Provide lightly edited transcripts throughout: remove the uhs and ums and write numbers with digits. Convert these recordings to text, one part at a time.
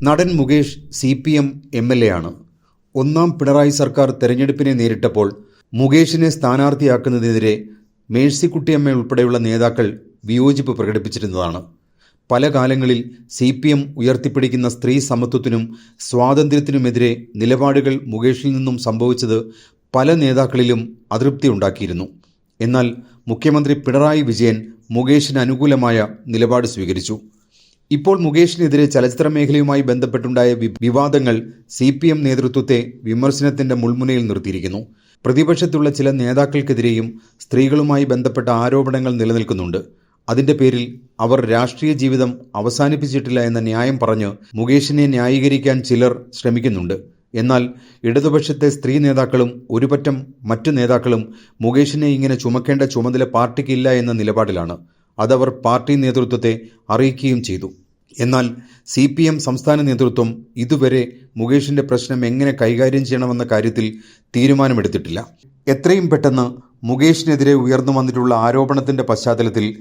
നടൻ Mukesh CPM MLA ആണ്. ഒന്നാം പിണറായി സർക്കാർ തെരഞ്ഞെടുപ്പിനെ നേരിട്ടപ്പോൾ മുകേഷിനെ സ്ഥാനാർത്ഥിയാക്കുന്നതിനെതിരെ മേഴ്സിക്കുട്ടിയമ്മ ഉൾപ്പെടെയുള്ള നേതാക്കൾ വിയോജിപ്പ് പ്രകടിപ്പിച്ചിരുന്നതാണ്. പല കാലങ്ങളിൽ CPM ഉയർത്തിപ്പിടിക്കുന്ന സ്ത്രീ സമത്വത്തിനും സ്വാതന്ത്ര്യത്തിനുമെതിരെ നിലപാടുകൾ മുകേഷിൽ നിന്നും സംഭവിച്ചത് പല നേതാക്കളിലും അതൃപ്തിയുണ്ടാക്കിയിരുന്നു. എന്നാൽ മുഖ്യമന്ത്രി പിണറായി വിജയൻ മുകേഷിന് അനുകൂലമായ നിലപാട് സ്വീകരിച്ചു. ഇപ്പോൾ മുകേഷിനെതിരെ ചലച്ചിത്ര മേഖലയുമായി ബന്ധപ്പെട്ടുണ്ടായ വിവാദങ്ങൾ CPM നേതൃത്വത്തെ വിമർശനത്തിന്റെ മുൾമുനയിൽ നിർത്തിയിരിക്കുന്നു. പ്രതിപക്ഷത്തുള്ള ചില നേതാക്കൾക്കെതിരെയും സ്ത്രീകളുമായി ബന്ധപ്പെട്ട ആരോപണങ്ങൾ നിലനിൽക്കുന്നുണ്ട്. അതിന്റെ പേരിൽ അവർ രാഷ്ട്രീയ ജീവിതം അവസാനിപ്പിച്ചിട്ടില്ല എന്ന ന്യായം പറഞ്ഞ് മുകേഷിനെ ന്യായീകരിക്കാൻ ചിലർ ശ്രമിക്കുന്നുണ്ട്. എന്നാൽ ഇടതുപക്ഷത്തെ സ്ത്രീ നേതാക്കളും ഒരുപറ്റം മറ്റു നേതാക്കളും മുകേഷിനെ ഇങ്ങനെ ചുമക്കേണ്ട ചുമതല പാർട്ടിക്കില്ല എന്ന നിലപാടിലാണ്. അതവർ പാർട്ടി നേതൃത്വത്തെ അറിയിക്കുകയും ചെയ്തു. എന്നാൽ CPM സംസ്ഥാന നേതൃത്വം ഇതുവരെ മുകേഷിന്റെ പ്രശ്നം എങ്ങനെ കൈകാര്യം ചെയ്യണമെന്ന കാര്യത്തിൽ തീരുമാനമെടുത്തിട്ടില്ല. എത്രയും പെട്ടെന്ന് മുകേഷിനെതിരെ ഉയർന്നു വന്നിട്ടുള്ള ആരോപണത്തിന്റെ പശ്ചാത്തലത്തിൽ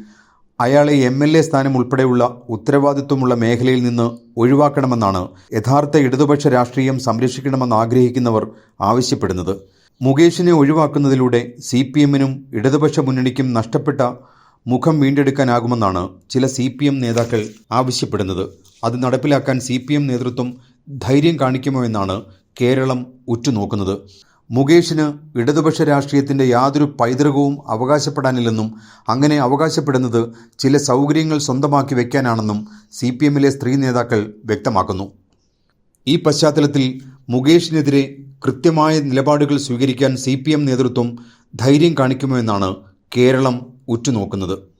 അയാളെ MLA സ്ഥാനം ഉൾപ്പെടെയുള്ള ഉത്തരവാദിത്വമുള്ള മേഖലയിൽ നിന്ന് ഒഴിവാക്കണമെന്നാണ് യഥാർത്ഥ ഇടതുപക്ഷ രാഷ്ട്രീയം സംരക്ഷിക്കണമെന്ന് ആഗ്രഹിക്കുന്നവർ ആവശ്യപ്പെടുന്നത്. മുകേഷിനെ ഒഴിവാക്കുന്നതിലൂടെ CPMനും ഇടതുപക്ഷ മുന്നണിക്കും നഷ്ടപ്പെട്ട മുഖം വീണ്ടെടുക്കാനാകുമെന്നാണ് ചില CPM നേതാക്കൾ ആവശ്യപ്പെടുന്നത്. അത് നടപ്പിലാക്കാൻ CPM നേതൃത്വം ധൈര്യം കാണിക്കുമോ എന്നാണ് കേരളം ഉറ്റുനോക്കുന്നത്. മുകേഷിന് ഇടതുപക്ഷ രാഷ്ട്രീയത്തിന്റെ യാതൊരു പൈതൃകവും അവകാശപ്പെടാനില്ലെന്നും അങ്ങനെ അവകാശപ്പെടുന്നത് ചില സൗകര്യങ്ങൾ സ്വന്തമാക്കി വയ്ക്കാനാണെന്നും CPMലെ സ്ത്രീ നേതാക്കൾ വ്യക്തമാക്കുന്നു. ഈ പശ്ചാത്തലത്തിൽ മുകേഷിനെതിരെ കൃത്യമായ നിലപാടുകൾ സ്വീകരിക്കാൻ CPM നേതൃത്വം ധൈര്യം കാണിക്കുമോ എന്നാണ് കേരളം ഉറ്റുനോക്കുന്നത്.